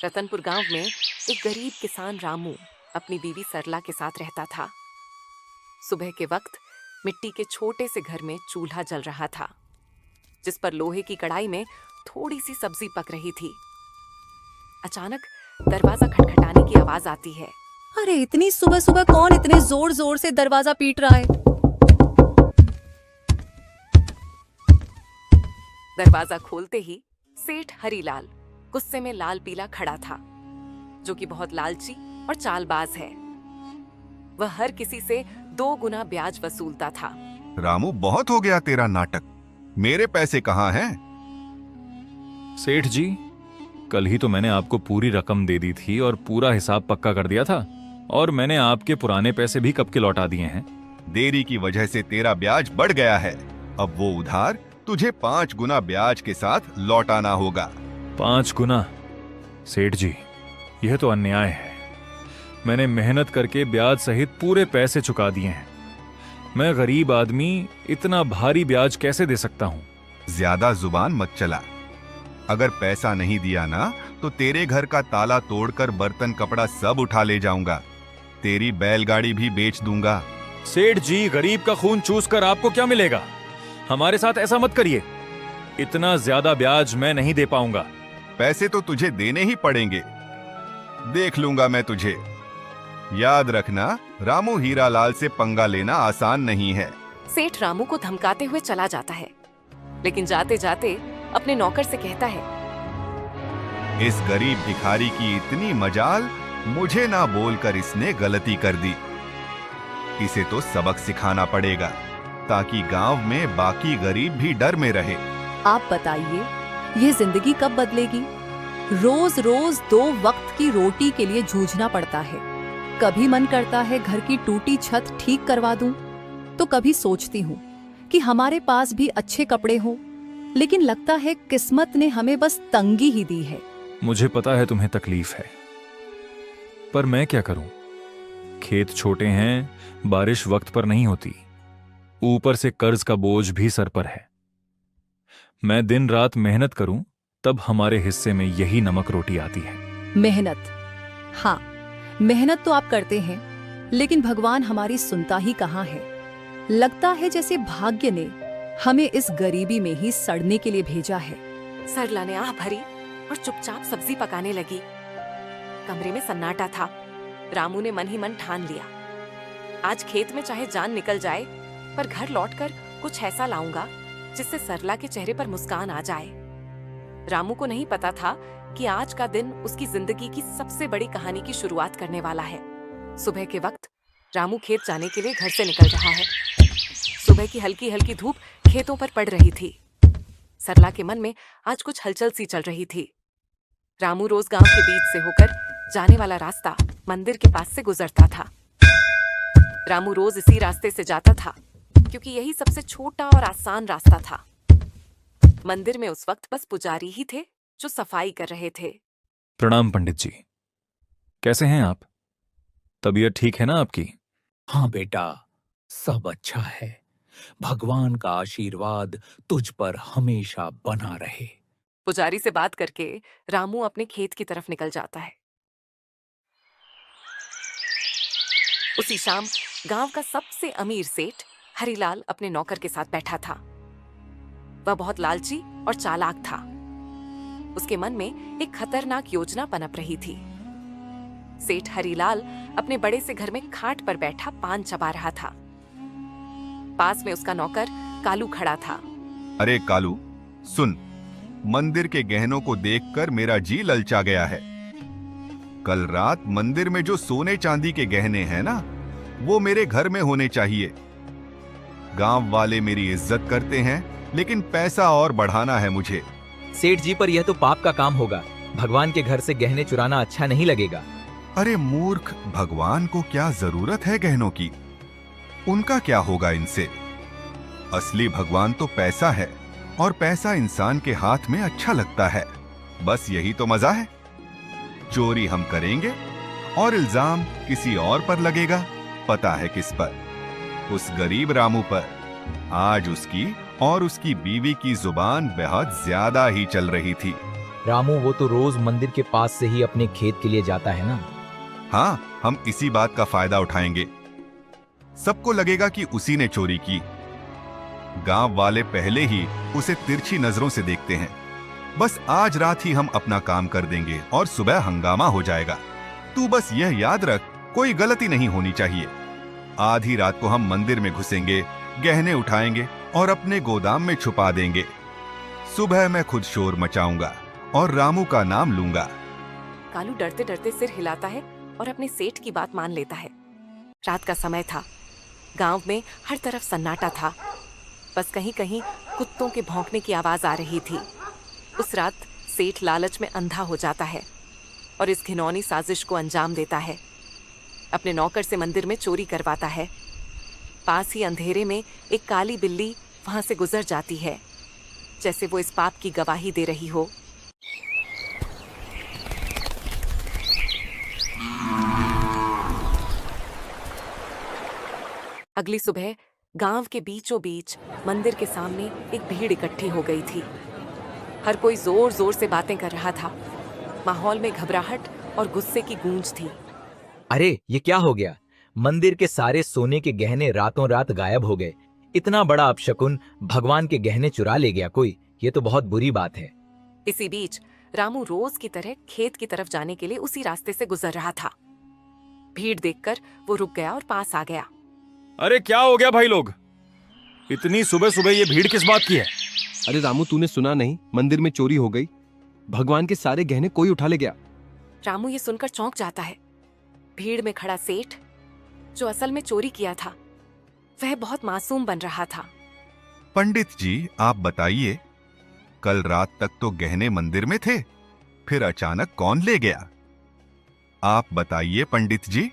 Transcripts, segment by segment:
रतनपुर गांव में एक गरीब किसान रामू अपनी बीवी सरला के साथ रहता था। सुबह के वक्त मिट्टी के छोटे से घर में चूल्हा जल रहा था, जिस पर लोहे की कढ़ाई में थोड़ी सी सब्जी पक रही थी। अचानक दरवाजा खटखटाने की आवाज आती है। अरे इतनी सुबह सुबह कौन इतने जोर जोर से दरवाजा पीट रहा है? दरवाजा खोलते ही सेठ हरीलाल गुस्से में लाल पीला खड़ा था, जो कि बहुत लालची और चालबाज है। वह हर किसी से 2 गुना ब्याज वसूलता था। रामू, बहुत हो गया तेरा नाटक। मेरे पैसे कहाँ हैं? सेठ जी, कल ही तो मैंने आपको पूरी रकम दे दी थी और पूरा हिसाब पक्का कर दिया था, और मैंने आपके पुराने पैसे भी कब के लौटा दिए हैं। देरी की वजह से तेरा ब्याज बढ़ गया है। अब वो उधार तुझे 5 गुना ब्याज के साथ लौटाना होगा। 5 गुना? सेठ जी, यह तो अन्याय है। मैंने मेहनत करके ब्याज सहित पूरे पैसे चुका दिए हैं। मैं गरीब आदमी इतना भारी ब्याज कैसे दे सकता हूँ? ज्यादा जुबान मत चला। अगर पैसा नहीं दिया ना, तो तेरे घर का ताला तोड़कर बर्तन कपड़ा सब उठा ले जाऊंगा। तेरी बैलगाड़ी भी बेच दूंगा। सेठ जी, गरीब का खून चूस कर आपको क्या मिलेगा? हमारे साथ ऐसा मत करिए। इतना ज्यादा ब्याज मैं नहीं दे पाऊंगा। पैसे तो तुझे देने ही पड़ेंगे। देख लूंगा मैं तुझे। याद रखना, रामू हीरालाल से पंगा लेना आसान नहीं है। सेठ रामू को धमकाते हुए चला जाता है, लेकिन जाते जाते अपने नौकर से कहता है, इस गरीब भिखारी की इतनी मजाल, मुझे ना बोलकर इसने गलती कर दी। इसे तो सबक सिखाना पड़ेगा, ताकि गांव में बाकी गरीब भी डर में रहे। आप बताइए, ये जिंदगी कब बदलेगी? रोज रोज 2 वक्त की रोटी के लिए जूझना पड़ता है। कभी मन करता है घर की टूटी छत ठीक करवा दूं, तो कभी सोचती हूँ कि हमारे पास भी अच्छे कपड़े हों, लेकिन लगता है किस्मत ने हमें बस तंगी ही दी है। मुझे पता है तुम्हें तकलीफ है, पर मैं क्या करूं? खेत छोटे हैं, बारिश वक्त पर नहीं होती, ऊपर से कर्ज का बोझ भी सर पर है। मैं दिन रात मेहनत करूं, तब हमारे हिस्से में यही नमक रोटी आती है। मेहनत, हाँ, मेहनत तो आप करते हैं, लेकिन भगवान हमारी सुनता ही कहाँ है। लगता है जैसे भाग्य ने हमें इस गरीबी में ही सड़ने के लिए भेजा है। सरला ने आह भरी और चुपचाप सब्जी पकाने लगी। कमरे में सन्नाटा था। रामू ने मन ही मन ठान लिया, आज खेत में चाहे जान निकल जाए, पर घर लौटकर कुछ ऐसा लाऊंगा जिससे सरला के चेहरे पर मुस्कान आ जाए। रामू को नहीं पता था कि आज का दिन उसकी जिंदगी की सबसे बड़ी कहानी की शुरुआत करने वाला है। सुबह के वक्त रामू खेत जाने के लिए घर से निकल रहा है। सुबह की हल्की हल्की धूप खेतों पर पड़ रही थी। सरला के मन में आज कुछ हलचल सी चल रही थी। रामू रोज गांव के बीच से होकर जाने वाला रास्ता मंदिर के पास से गुजरता था। रामू रोज इसी रास्ते से जाता था, क्योंकि यही सबसे छोटा और आसान रास्ता था। मंदिर में उस वक्त बस पुजारी ही थे जो सफाई कर रहे थे। प्रणाम पंडित जी, कैसे हैं आप? तबीयत ठीक है ना आपकी? हाँ बेटा, सब अच्छा है। भगवान का आशीर्वाद तुझ पर हमेशा बना रहे। पुजारी से बात करके रामू अपने खेत की तरफ निकल जाता है। उसी शाम गांव का सबसे अमीर सेठ हरीलाल अपने नौकर के साथ बैठा था। वह बहुत लालची और चालाक था। उसके मन में एक खतरनाक योजना पनप रही थी। सेठ हरीलाल अपने बड़े से घर में खाट पर बैठा पान चबा रहा था। पास में उसका नौकर कालू खड़ा था। अरे कालू, सुन, मंदिर के गहनों को देखकर मेरा जी ललचा गया है। कल रात मंदिर में जो सोने चांदी के गहने हैं ना, वो मेरे घर में होने चाहिए। गांव वाले मेरी इज्जत करते हैं, लेकिन पैसा और बढ़ाना है मुझे। सेठ जी, पर यह तो पाप का काम होगा। भगवान के घर से गहने चुराना अच्छा नहीं लगेगा। अरे मूर्ख, भगवान को क्या जरूरत है गहनों की? उनका क्या होगा इनसे? असली भगवान तो पैसा है, और पैसा इंसान के हाथ में अच्छा लगता है। बस यही तो मजा है। चोरी हम करेंगे और इल्जाम किसी और पर लगेगा। पता है किस पर? उस गरीब रामू पर। आज उसकी और उसकी बीवी की जुबान बहुत ज्यादा ही चल रही थी। रामू, वो तो रोज मंदिर के पास से ही अपने खेत के लिए जाता है ना। हाँ, हम इसी बात का फायदा उठाएंगे। सबको लगेगा कि उसी ने चोरी की। गांव वाले पहले ही उसे तिरछी नजरों से देखते हैं। बस आज रात ही हम अपना काम कर देंगे और सुबह हंगामा हो जाएगा। तू बस यह याद रख, कोई गलती नहीं होनी चाहिए। आधी रात को हम मंदिर में घुसेंगे, गहने उठाएंगे और अपने गोदाम में छुपा देंगे। सुबह मैं खुद शोर मचाऊंगा और रामू का नाम लूंगा। कालू डरते डरते सिर हिलाता है और अपने सेठ की बात मान लेता है। रात का समय था। गांव में हर तरफ सन्नाटा था। बस कहीं कहीं कुत्तों के भौंकने की आवाज आ रही थी। उस रात सेठ लालच में अंधा हो जाता है और इस घिनौनी साजिश को अंजाम देता है। अपने नौकर से मंदिर में चोरी करवाता है। पास ही अंधेरे में एक काली बिल्ली वहां से गुजर जाती है, जैसे वो इस पाप की गवाही दे रही हो। अगली सुबह गांव के बीचों बीच मंदिर के सामने एक भीड़ इकट्ठी हो गई थी। हर कोई जोर जोर से बातें कर रहा था। माहौल में घबराहट और गुस्से की गूंज थी। अरे, ये क्या हो गया? मंदिर के सारे सोने के गहने रातों रात गायब हो गए। इतना बड़ा अपशकुन, भगवान के गहने चुरा ले गया कोई। ये तो बहुत बुरी बात है। इसी बीच रामू रोज की तरह खेत की तरफ जाने के लिए उसी रास्ते से गुजर रहा था। भीड़ देखकर वो रुक गया और पास आ गया। अरे क्या हो गया भाई लोग? इतनी सुबह सुबह ये भीड़ किस बात की है? अरे रामू, तूने सुना नहीं? मंदिर में चोरी हो गई। भगवान के सारे गहने कोई उठा ले गया। रामू ये सुनकर चौंक जाता है। भीड़ में खड़ा सेठ, जो असल में चोरी किया था, वह बहुत मासूम बन रहा था। पंडित जी, आप बताइए, कल रात तक तो गहने मंदिर में थे, फिर अचानक कौन ले गया? आप बताइए पंडित जी,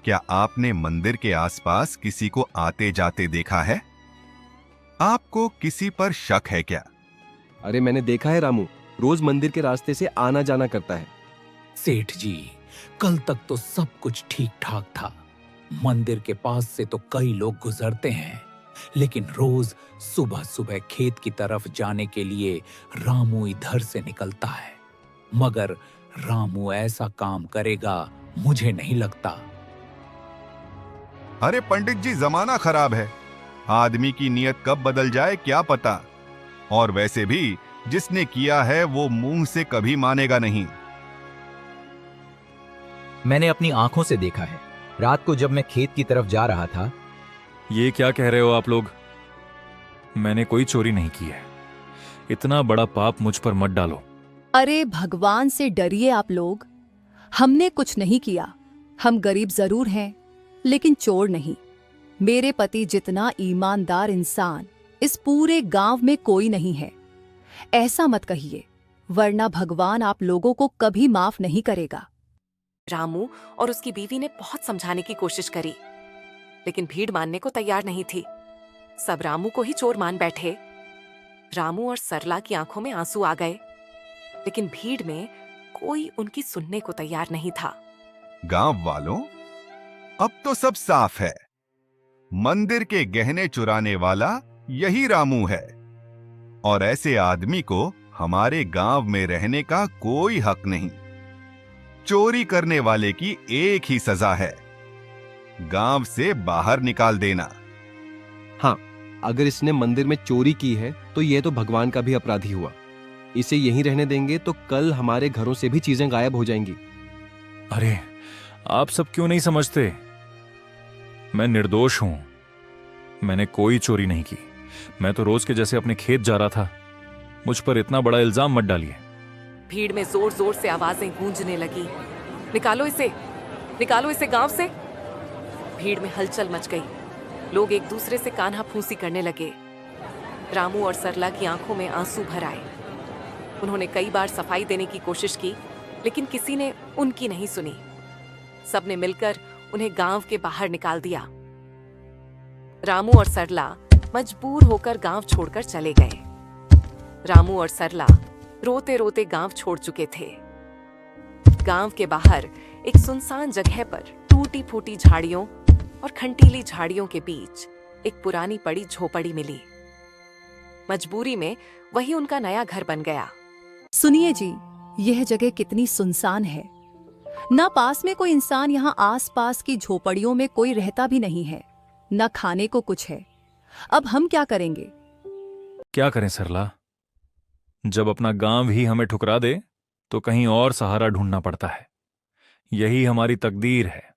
क्या आपने मंदिर के आसपास किसी को आते जाते देखा है? आपको किसी पर शक है क्या? अरे मैंने देखा है रामू, रोज मंदिर के रास्ते से आना जाना करता है। सेठ जी, कल तक तो सब कुछ ठीक ठाक था। मंदिर के पास से तो कई लोग गुजरते हैं, लेकिन रोज सुबह सुबह खेत की तरफ जाने के लिए रामू इधर से निकलता है। मगर रामू ऐसा काम करेगा, मुझे नहीं लगता। अरे पंडित जी, जमाना खराब है। आदमी की नीयत कब बदल जाए क्या पता। और वैसे भी जिसने किया है वो मुंह से कभी मानेगा नहीं। मैंने अपनी आंखों से देखा है। रात को जब मैं खेत की तरफ जा रहा था। ये क्या कह रहे हो आप लोग? मैंने कोई चोरी नहीं की है। इतना बड़ा पाप मुझ पर मत डालो। अरे भगवान से डरिए आप लोग। हमने कुछ नहीं किया। हम गरीब जरूर हैं, लेकिन चोर नहीं। मेरे पति जितना ईमानदार इंसान इस पूरे गांव में कोई नहीं है। ऐसा मत कहिए, वरना भगवान आप लोगों को कभी माफ नहीं करेगा। रामू और उसकी बीवी ने बहुत समझाने की कोशिश करी, लेकिन भीड़ मानने को तैयार नहीं थी। सब रामू को ही चोर मान बैठे। रामू और सरला की आंखों में आंसू आ गए, लेकिन भीड़ में कोई उनकी सुनने को तैयार नहीं था। गांव वालों, अब तो सब साफ है। मंदिर के गहने चुराने वाला यही रामू है, और ऐसे आदमी को हमारे गांव में रहने का कोई हक नहीं। चोरी करने वाले की एक ही सजा है, गांव से बाहर निकाल देना। हाँ, अगर इसने मंदिर में चोरी की है तो यह तो भगवान का भी अपराधी हुआ। इसे यहीं रहने देंगे तो कल हमारे घरों से भी चीजें गायब हो जाएंगी। अरे आप सब क्यों नहीं समझते? मैं निर्दोष हूं। मैंने कोई चोरी नहीं की। मैं तो रोज के जैसे अपने खेत जा रहा था। मुझ पर इतना बड़ा इल्जाम मत डालिए। भीड़ में जोर जोर से आवाजें गूंजने लगी। निकालो इसे, निकालो इसे गांव से। भीड़ में हलचल मच गई। लोग एक दूसरे से कान्हा फूंसी करने लगे। रामू और सरला की आंखों में आंसू भर आए। उन्होंने कई बार सफाई देने की कोशिश की, लेकिन किसी ने उनकी नहीं सुनी। सबने मिलकर उन्हें गांव के बाहर निकाल दिया। रामू और सरला मजबूर होकर गांव छोड़कर चले गए। रामू और सरला रोते रोते गांव छोड़ चुके थे। गांव के बाहर एक सुनसान जगह पर टूटी फूटी झाड़ियों और खंटीली झाड़ियों के बीच एक पुरानी पड़ी झोपड़ी मिली। मजबूरी में वही उनका नया घर बन गया। सुनिए जी, यह जगह कितनी सुनसान है। ना पास में कोई इंसान, यहाँ आस-पास की झोपड़ियों में कोई रहता भी नहीं है। न खाने को कुछ है। अब हम क्या करेंगे? क्या करें सरला? जब अपना गांव ही हमें ठुकरा दे तो कहीं और सहारा ढूंढना पड़ता है। यही हमारी तकदीर है।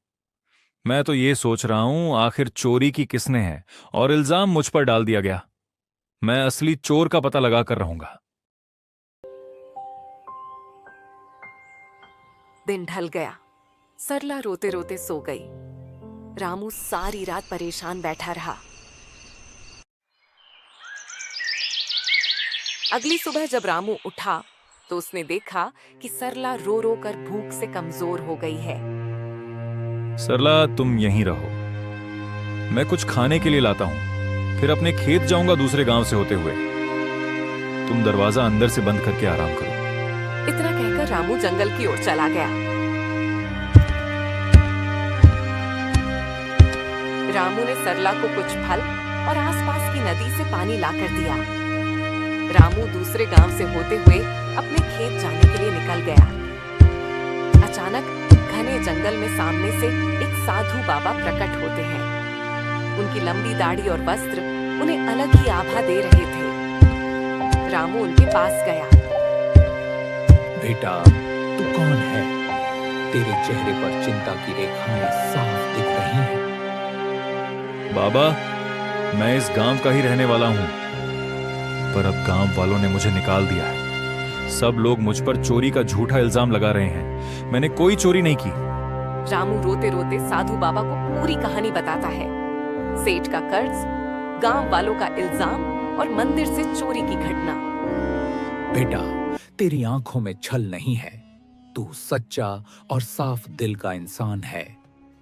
मैं तो ये सोच रहा हूं आखिर चोरी की किसने है और इल्जाम मुझ पर डाल दिया गया। मैं असली चोर का पता लगा कर रहूंगा। दिन ढल गया। सरला रोते रोते सो गई। रामू सारी रात परेशान बैठा रहा। अगली सुबह जब रामू उठा तो उसने देखा कि सरला रो रो कर भूख से कमजोर हो गई है। सरला, तुम यहीं रहो, मैं कुछ खाने के लिए लाता हूं, फिर अपने खेत जाऊंगा दूसरे गांव से होते हुए। तुम दरवाजा अंदर से बंद करके आराम करो। इतना कहकर रामू जंगल की ओर चला गया। रामू ने सरला को कुछ फल और आसपास की नदी से पानी लाकर दिया। रामू दूसरे गांव से होते हुए अपने खेत जाने के लिए निकल गया। अचानक घने जंगल में सामने से एक साधु बाबा प्रकट होते हैं। उनकी लंबी दाढ़ी और वस्त्र उन्हें अलग ही आभा दे रहे थे। रामू उनके पास गया। बेटा, तू कौन है? तेरे चेहरे पर चिंता की रेखाएं साफ दिख रही हैं। बाबा, मैं इस गांव का ही रहने वाला हूं, पर अब गांव वालों ने मुझे निकाल दिया है। सब लोग मुझ पर चोरी का झूठा इल्जाम लगा रहे हैं। मैंने कोई चोरी नहीं की। रामू रोते रोते साधु बाबा को पूरी कहानी बताता है। सेठ का कर्ज, गांव वालों का इल्जाम और मंदिर से चोरी की घटना। बेटा, तेरी आंखों में छल नहीं है। तू सच्चा और साफ दिल का इंसान है।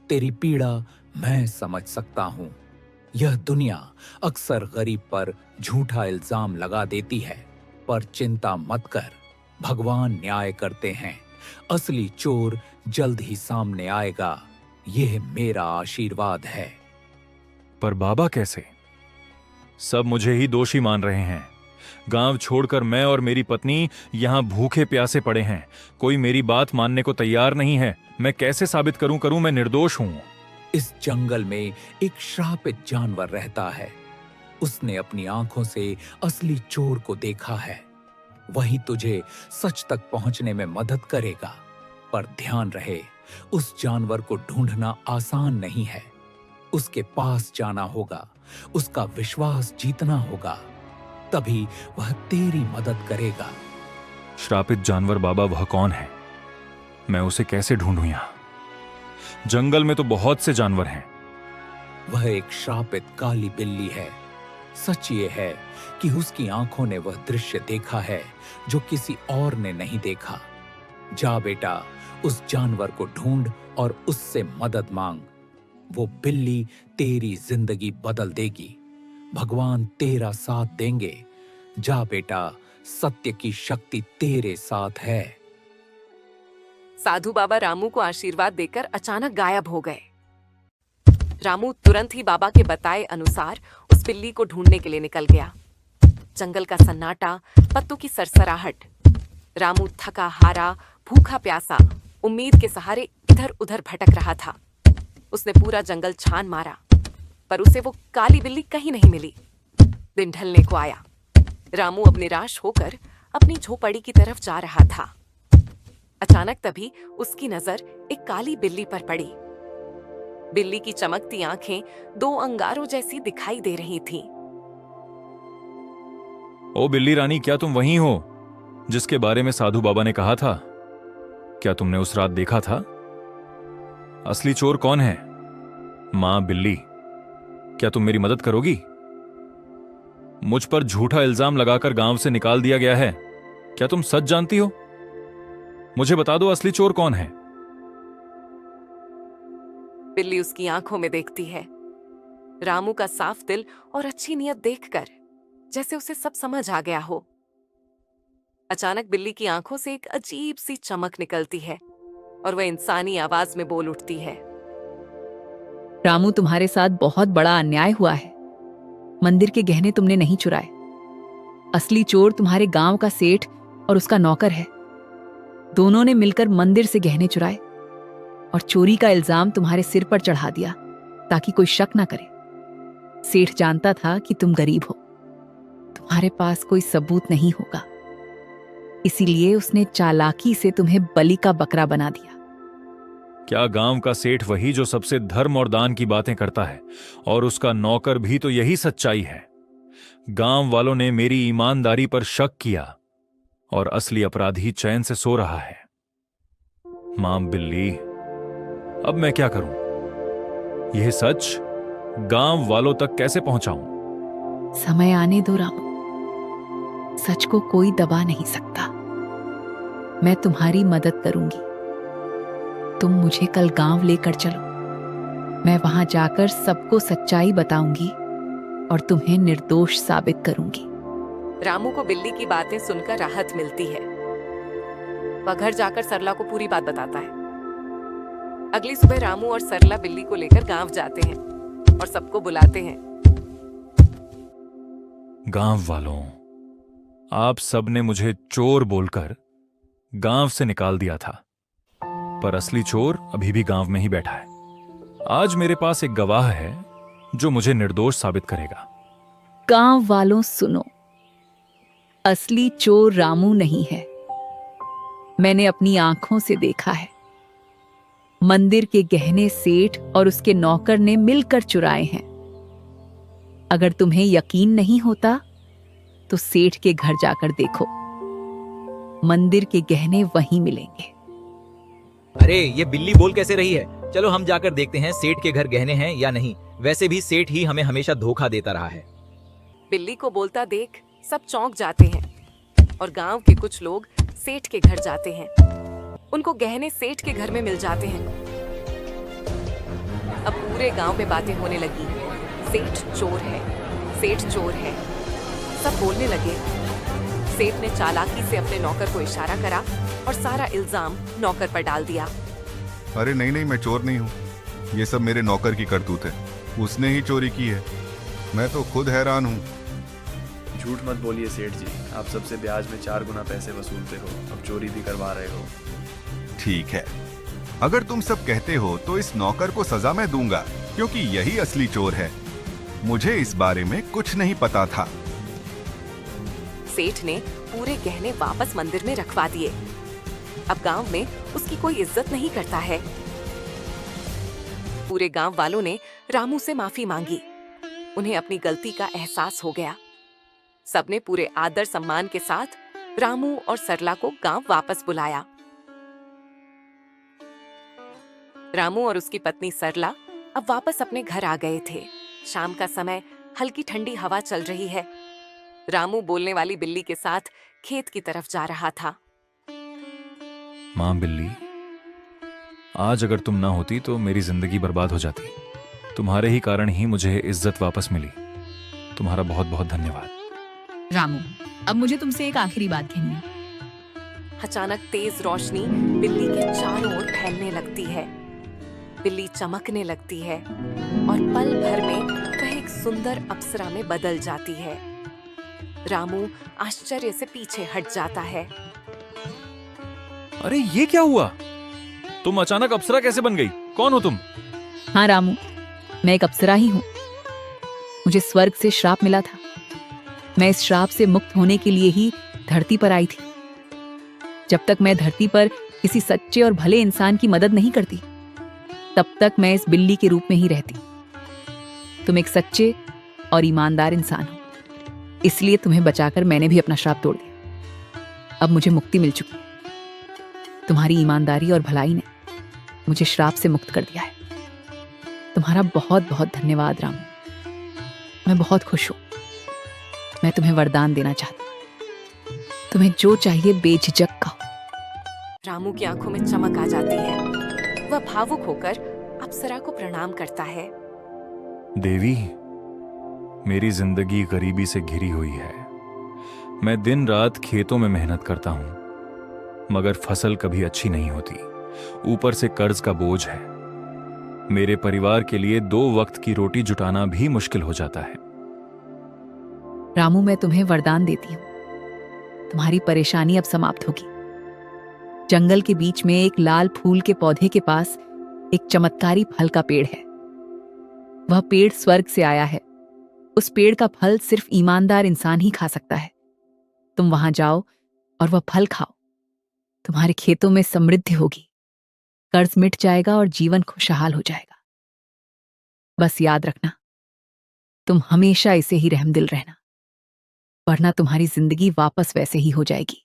तेरी पीड़ा मैं समझ सकता हूं। यह दुनिया अक्सर गरीब पर झूठा इल्जाम लगा देती है, पर चिंता मत कर, भगवान न्याय करते हैं। असली चोर जल्द ही सामने आएगा। यह मेरा आशीर्वाद है। पर बाबा कैसे? सब मुझे ही दोषी मान रहे हैं। गांव छोड़कर मैं और मेरी पत्नी यहां भूखे प्यासे पड़े हैं। कोई मेरी बात मानने को तैयार नहीं है। मैं कैसे साबित करूं मैं निर्दोष हूं? इस जंगल में एक श्रापित जानवर रहता है। उसने अपनी आंखों से असली चोर को देखा है। वही तुझे सच तक पहुंचने में मदद करेगा। पर ध्यान रहे, उस जानवर को ढूंढना आसान नहीं है। उसके पास जाना होगा, उसका विश्वास जीतना होगा, तभी वह तेरी मदद करेगा। श्रापित जानवर बाबा, वह कौन है? मैं उसे कैसे ढूंढूं? यहां जंगल में तो बहुत से जानवर हैं। वह एक श्रापित काली बिल्ली है। सच ये है कि उसकी आंखों ने वह दृश्य देखा है जो किसी और ने नहीं देखा। जा बेटा, उस जानवर को ढूंढ और उससे मदद मांग। वो बिल्ली तेरी जिंदगी बदल देगी। भगवान तेरा साथ देंगे। जा बेटा, सत्य की शक्ति तेरे साथ है। साधु बाबा रामू को आशीर्वाद देकर अचानक गायब हो गए। रामू तुरंत ही बाबा के बताए अनुसार उस बिल्ली को ढूंढने के लिए निकल गया। जंगल का सन्नाटा, पत्तों की सरसराहट। रामू थका हारा, भूखा प्यासा, उम्मीद के सहारे इधर उधर भटक रहा था। उसने पूरा जंगल छान मारा, पर उसे वो काली बिल्ली कहीं नहीं मिली। दिन ढलने को आया। रामू अब निराश होकर अपनी झोपड़ी की तरफ जा रहा था। अचानक तभी उसकी नजर एक काली बिल्ली पर पड़ी। बिल्ली की चमकती आंखें दो अंगारों जैसी दिखाई दे रही थीं। ओ बिल्ली रानी, क्या तुम वही हो जिसके बारे में साधु बाबा ने कहा था? क्या तुमने उस रात देखा था? असली चोर कौन है? मां बिल्ली, क्या तुम मेरी मदद करोगी? मुझ पर झूठा इल्जाम लगाकर गांव से निकाल दिया गया है। क्या तुम सच जानती हो? मुझे बता दो, असली चोर कौन है? बिल्ली उसकी आंखों में देखती है। रामू का साफ दिल और अच्छी नीयत देखकर जैसे उसे सब समझ आ गया हो। अचानक बिल्ली की आंखों से एक अजीब सी चमक निकलती है और वह इंसानी आवाज में बोल उठती है। रामू, तुम्हारे साथ बहुत बड़ा अन्याय हुआ है। मंदिर के गहने तुमने नहीं चुराए। असली चोर तुम्हारे गांव का सेठ और उसका नौकर है, दोनों ने मिलकर मंदिर से गहने चुराए और चोरी का इल्जाम तुम्हारे सिर पर चढ़ा दिया ताकि कोई शक ना करे। सेठ जानता था कि तुम गरीब हो, तुम्हारे पास कोई सबूत नहीं होगा, इसीलिए उसने चालाकी से तुम्हें बलि का बकरा बना दिया। क्या गांव का सेठ वही जो सबसे धर्म और दान की बातें करता है, और उसका नौकर भी तो यही सच्चाई है? गांव वालों ने मेरी ईमानदारी पर शक किया और असली अपराधी चैन से सो रहा है। मां बिल्ली, अब मैं क्या करूं? यह सच गांव वालों तक कैसे पहुंचाऊं? समय आने दो रामू, सच को कोई दबा नहीं सकता। मैं तुम्हारी मदद करूंगी। तुम मुझे कल गांव लेकर चलो, मैं वहां जाकर सबको सच्चाई बताऊंगी और तुम्हें निर्दोष साबित करूंगी। रामू को बिल्ली की बातें सुनकर राहत मिलती है। वह घर जाकर सरला को पूरी बात बताता है। अगली सुबह रामू और सरला बिल्ली को लेकर गांव जाते हैं और सबको बुलाते हैं। गांव वालों, आप सबने मुझे चोर बोलकर गांव से निकाल दिया था, पर असली चोर अभी भी गांव में ही बैठा है। आज मेरे पास एक गवाह है जो मुझे निर्दोष साबित करेगा। गांव वालों सुनो, असली चोर रामू नहीं है। मैंने अपनी आंखों से देखा है। मंदिर के गहने सेठ और उसके नौकर ने मिलकर चुराए हैं। अगर तुम्हें यकीन नहीं होता तो सेठ के घर जाकर देखो, मंदिर के गहने वहीं मिलेंगे। अरे ये बिल्ली बोल कैसे रही है? चलो हम जाकर देखते हैं सेठ के घर गहने हैं या नहीं। वैसे भी सेठ ही हमें हमेशा धोखा देता रहा है। बिल्ली को बोलता देख सब चौंक जाते हैं और गांव के कुछ लोग सेठ के घर जाते हैं। उनको गहने सेठ के घर में मिल जाते हैं। अब पूरे गांव में बातें होने लगी, सेठ चोर है, सेठ चोर है। सब बोलने लगे। सेठ ने चालाकी से अपने नौकर को इशारा करा और सारा इल्जाम नौकर पर डाल दिया। अरे नहीं नहीं, मैं चोर नहीं हूँ, ये सब मेरे नौकर की करतूत है, उसने ही चोरी की है। मैं तो खुद हैरान हूँ। झूठ मत बोलिए सेठ जी, आप सबसे ब्याज में 4 गुना पैसे वसूलते हो, अब चोरी भी करवा रहे हो। ठीक है, अगर तुम सब कहते हो तो इस नौकर को सजा मैं दूंगा, क्योंकि यही असली चोर है। मुझे इस बारे में कुछ नहीं पता था। सेठ ने पूरे गहने वापस मंदिर में रखवा दिए। अब गांव में उसकी कोई इज्जत नहीं करता है। पूरे गांव वालों ने रामू से माफी मांगी। उन्हें अपनी गलती का एहसास हो गया। सबने पूरे आदर सम्मान के साथ रामू और सरला को गांव वापस बुलाया। रामू और उसकी पत्नी सरला अब वापस अपने घर आ गए थे। शाम का समय, हल्की ठंडी हवा चल रही है। रामू बोलने वाली बिल्ली के साथ खेत की तरफ जा रहा था। मां बिल्ली, आज अगर तुम ना होती तो मेरी जिंदगी बर्बाद हो जाती। तुम्हारे ही कारण ही मुझे इज्जत वापस मिली। तुम्हारा बहुत बहुत धन्यवाद। रामू, अब मुझे तुमसे एक आखिरी बात कहनी है। अचानक तेज रोशनी बिल्ली के चारों ओर फैलने लगती है। बिल्ली चमकने लगती है और पल भर में वह एक सुंदर अप्सरा में बदल जाती है। रामू आश्चर्य से पीछे हट जाता है। अरे ये क्या हुआ? तुम अचानक अप्सरा कैसे बन गई? कौन हो तुम? हाँ रामू, मैं एक अप्सरा ही हूँ। मुझे स्वर्ग से श्राप मिला था। मैं इस श्राप से मुक्त होने के लिए ही धरती पर आई थी। जब तक मैं धरती पर किसी सच्चे और भले इंसान की मदद नहीं करती, तब तक मैं इस बिल्ली के रूप में ही रहती। तुम एक सच्चे और ईमानदार इंसान हो, इसलिए तुम्हें बचाकर मैंने भी अपना श्राप तोड़ दिया। अब मुझे मुक्ति मिल चुकी है। तुम्हारी ईमानदारी और भलाई ने मुझे श्राप से मुक्त कर दिया है। तुम्हारा बहुत बहुत धन्यवाद रामू। मैं बहुत खुश हूं। मैं तुम्हें वरदान देना चाहती हूं। तुम्हें जो चाहिए बेझिझक कहो। रामू की आंखों में चमक आ जाती है। वह भावुक होकर अप्सरा को प्रणाम करता है। देवी, मेरी जिंदगी गरीबी से घिरी हुई है। मैं दिन रात खेतों में मेहनत करता हूं, मगर फसल कभी अच्छी नहीं होती। ऊपर से कर्ज का बोझ है। मेरे परिवार के लिए 2 वक्त की रोटी जुटाना भी मुश्किल हो जाता है। रामू, मैं तुम्हें वरदान देती हूँ। तुम्हारी परेशानी अब समाप्त होगी। जंगल के बीच में एक लाल फूल के पौधे के पास एक चमत्कारी फल का पेड़ है। वह पेड़ स्वर्ग से आया है। उस पेड़ का फल सिर्फ ईमानदार इंसान ही खा सकता है। तुम वहां जाओ और वह फल खाओ। तुम्हारे खेतों में समृद्धि होगी, कर्ज मिट जाएगा और जीवन खुशहाल हो जाएगा। बस याद रखना, तुम हमेशा इसे ही रहमदिल रहना, वरना तुम्हारी जिंदगी वापस वैसे ही हो जाएगी।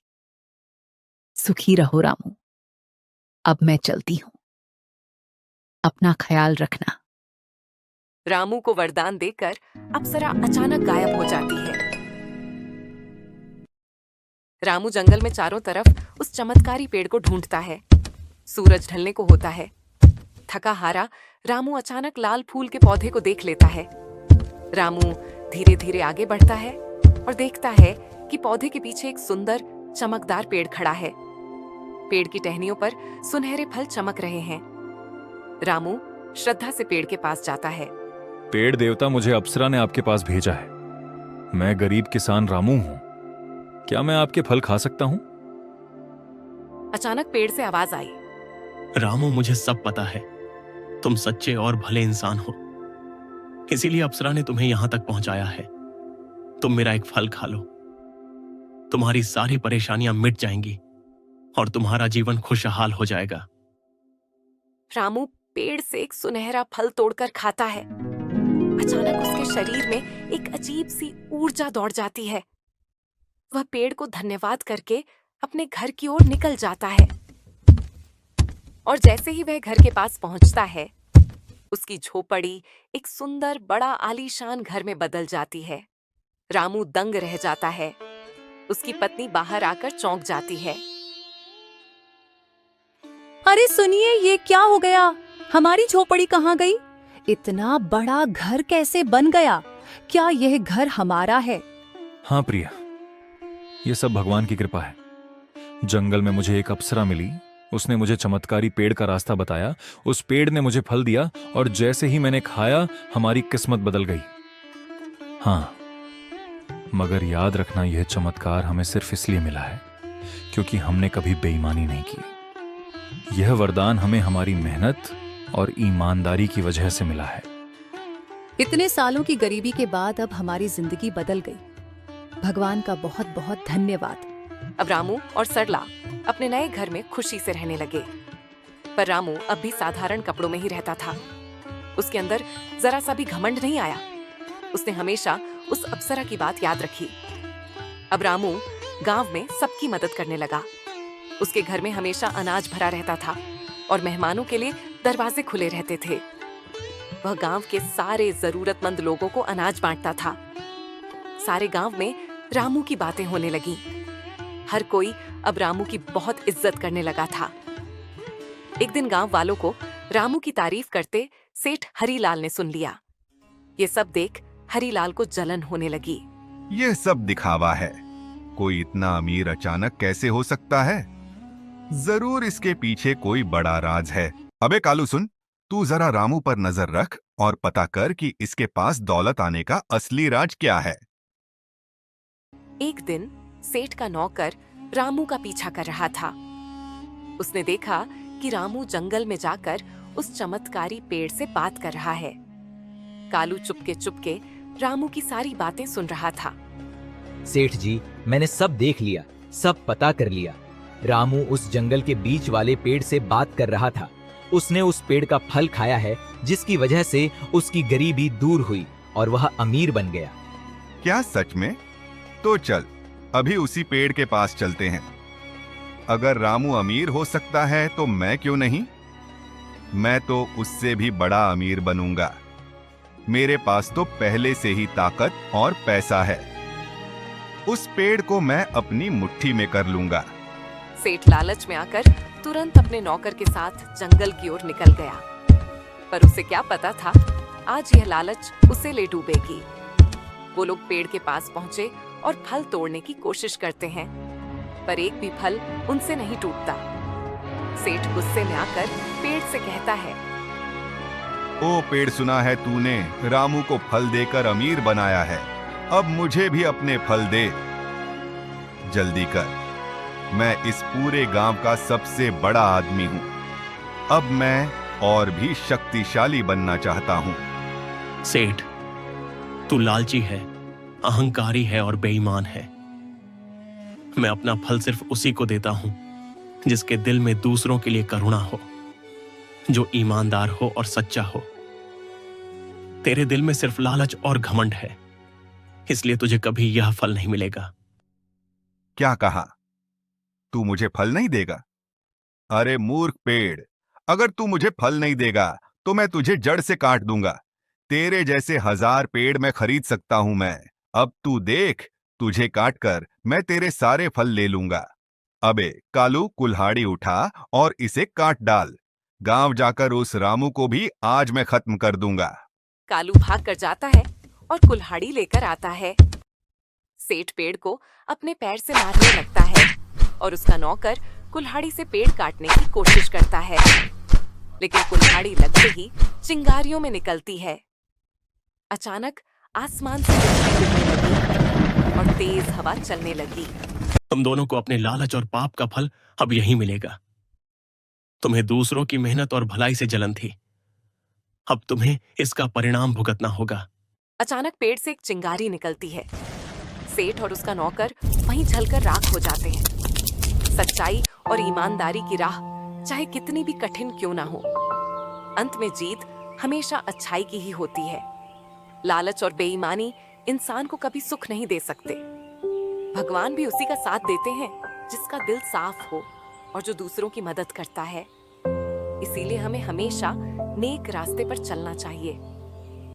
सुखी रहो रामू। अब मैं चलती हूं। अपना ख्याल रखना। रामू को वरदान देकर अप्सरा अचानक गायब हो जाती है। रामू जंगल में चारों तरफ उस चमत्कारी पेड़ को ढूंढता है। सूरज ढलने को होता है। थका हारा रामू अचानक लाल फूल के पौधे को देख लेता है। रामू धीरे धीरे आगे बढ़ता है और देखता है कि पौधे के पीछे एक सुंदर चमकदार पेड़ खड़ा है। पेड़ की टहनियों पर सुनहरे फल चमक रहे हैं। रामू श्रद्धा से पेड़ के पास जाता है। पेड़ देवता, मुझे अप्सरा ने आपके पास भेजा है। मैं गरीब किसान रामू हूं। क्या मैं आपके फल खा सकता हूं? अचानक पेड़ से आवाज आई। रामू, मुझे सब पता है। तुम सच्चे और भले इंसान हो, इसीलिए अप्सरा ने तुम्हें यहां तक पहुंचाया है। तुम मेरा एक फल खा लो, तुम्हारी सारी परेशानियां मिट जाएंगी और तुम्हारा जीवन खुशहाल हो जाएगा। रामू पेड़ से एक सुनहरा फल तोड़कर खाता है। अचानक उसके शरीर में एक अजीब सी ऊर्जा दौड़ जाती है। वह पेड़ को धन्यवाद करके अपने घर की ओर निकल जाता है। और जैसे ही वह घर के पास पहुंचता है, उसकी झोपड़ी एक सुंदर बड़ा आलीशान घर में बदल जाती है। रामू दंग रह जाता है। उसकी पत्नी बाहर आकर चौंक जाती है। अरे सुनिए, ये क्या हो गया? हमारी झोपड़ी कहाँ गई? इतना बड़ा घर कैसे बन गया? क्या यह घर हमारा है? हाँ प्रिया, ये सब भगवान की कृपा है। जंगल में मुझे एक अप्सरा मिली। उसने मुझे चमत्कारी पेड़ का रास्ता बताया। उस पेड़ ने मुझे फल दिया और जैसे ही मैंने खाया, हमारी किस्मत बदल गई। हाँ, मगर याद रखना, यह चमत्कार हमें सिर्फ इसलिए मिला है क्योंकि हमने कभी बेईमानी नहीं की। यह वरदान हमें हमारी मेहनत और ईमानदारी की वजह से मिला है। इतने सालों की गरीबी के बाद अब हमारी जिंदगी बदल गई। भगवान का बहुत बहुत धन्यवाद। अब रामू और सरला अपने नए घर में खुशी से रहने लगे। पर रामू अब भी साधारण कपड़ों में ही रहता था। उसके अंदर जरा सा भी घमंड नहीं आया। उसने हमेशा उस अप्सरा की बात याद रखी। अब रामू गांव में सबकी मदद करने लगा। उसके घर में हमेशा अनाज भरा रहता था और मेहमानों के लिए दरवाजे खुले रहते थे। वह गांव के सारे जरूरतमंद लोगों को अनाज बांटता था। सारे गांव में रामू की बातें होने लगी। हर कोई अब रामू की बहुत इज्जत करने लगा था। एक दिन गांव वालों को रामू की तारीफ करते सेठ हरीलाल ने सुन लिया। ये सब देख हरीलाल को जलन होने लगी। यह सब दिखावा है। कोई इतना अमीर अचानक कैसे हो सकता है? जरूर इसके पीछे कोई बड़ा राज है। अबे कालू सुन, तू जरा रामू पर नजर रख और पता कर कि इसके पास दौलत आने का असली राज क्या है। एक दिन सेठ का नौकर रामू का पीछा कर रहा था। उसने देखा कि रामू जंगल में जाकर उस चमत्कारी पेड़ से बात कर रहा है। कालू चुपके चुपके रामू की सारी बातें सुन रहा था। सेठ जी, मैंने सब देख लिया, सब पता कर लिया। रामू उस जंगल के बीच वाले पेड़ से बात कर रहा था। उसने उस पेड़ का फल खाया है, जिसकी वजह से उसकी गरीबी दूर हुई और वह अमीर बन गया। क्या सच में? तो चल अभी उसी पेड़ के पास चलते हैं। अगर रामू अमीर हो सकता है तो मैं क्यों नहीं? मैं तो उससे भी बड़ा अमीर बनूंगा। मेरे पास तो पहले से ही ताकत और पैसा है। उस पेड़ को मैं अपनी मुट्ठी में कर लूंगा। सेठ लालच में आकर तुरंत अपने नौकर के साथ जंगल की ओर निकल गया। पर उसे क्या पता था, आज यह लालच उसे ले डूबेगी। वो लोग पेड़ के पास पहुंचे और फल तोड़ने की कोशिश करते हैं, पर एक भी फल उनसे नहीं टूटता। सेठ गुस्से में आकर पेड़ से कहता है, ओ पेड़, सुना है तूने रामू को फल देकर अमीर बनाया है। अब मुझे भी अपने फल दे। जल्दी कर। मैं इस पूरे गांव का सबसे बड़ा आदमी हूं। अब मैं और भी शक्तिशाली बनना चाहता हूं। सेठ, तू लालची है, अहंकारी है और बेईमान है। मैं अपना फल सिर्फ उसी को देता हूं जिसके दिल में दूसरों के लिए करुणा हो, जो ईमानदार हो और सच्चा हो। तेरे दिल में सिर्फ लालच और घमंड है, इसलिए तुझे कभी यह फल नहीं मिलेगा। क्या कहा? तू मुझे फल नहीं देगा? अरे मूर्ख पेड़, अगर तू मुझे फल नहीं देगा तो मैं तुझे जड़ से काट दूंगा। तेरे जैसे 1000 पेड़ मैं खरीद सकता हूं मैं। अब तू देख, तुझे काटकर मैं तेरे सारे फल ले लूंगा। अबे कालू, कुल्हाड़ी उठा और इसे काट डाल। गांव जाकर उस रामू को भी आज मैं खत्म कर दूंगा। कालू भाग कर जाता है और कुल्हाड़ी लेकर आता है। सेठ पेड़ को अपने पैर से मारने लगता है और उसका नौकर कुल्हाड़ी से पेड़ काटने की कोशिश करता है, लेकिन कुल्हाड़ी लगते ही चिंगारियों में निकलती है। अचानक आसमान से बिजली गिरने लगी और तेज हवा चलने लगी। तुम दोनों को अपने लालच और पाप का फल अब यही मिलेगा। तुम्हें दूसरों की मेहनत और भलाई से जलन थी, अब तुम्हें इसका परिणाम भुगतना होगा। अचानक पेड़ से एक चिंगारी निकलती है। सेठ और उसका नौकर वहीं जलकर राख हो जाते हैं। सच्चाई और ईमानदारी की राह चाहे कितनी भी कठिन क्यों ना हो, अंत में जीत हमेशा अच्छाई की ही होती है। लालच और बेईमानी इंसान को कभी सुख नहीं दे सकते। भगवान भी उसी का साथ देते हैं जिसका दिल साफ हो और जो दूसरों की मदद करता है। इसीलिए हमें हमेशा नेक रास्ते पर चलना चाहिए।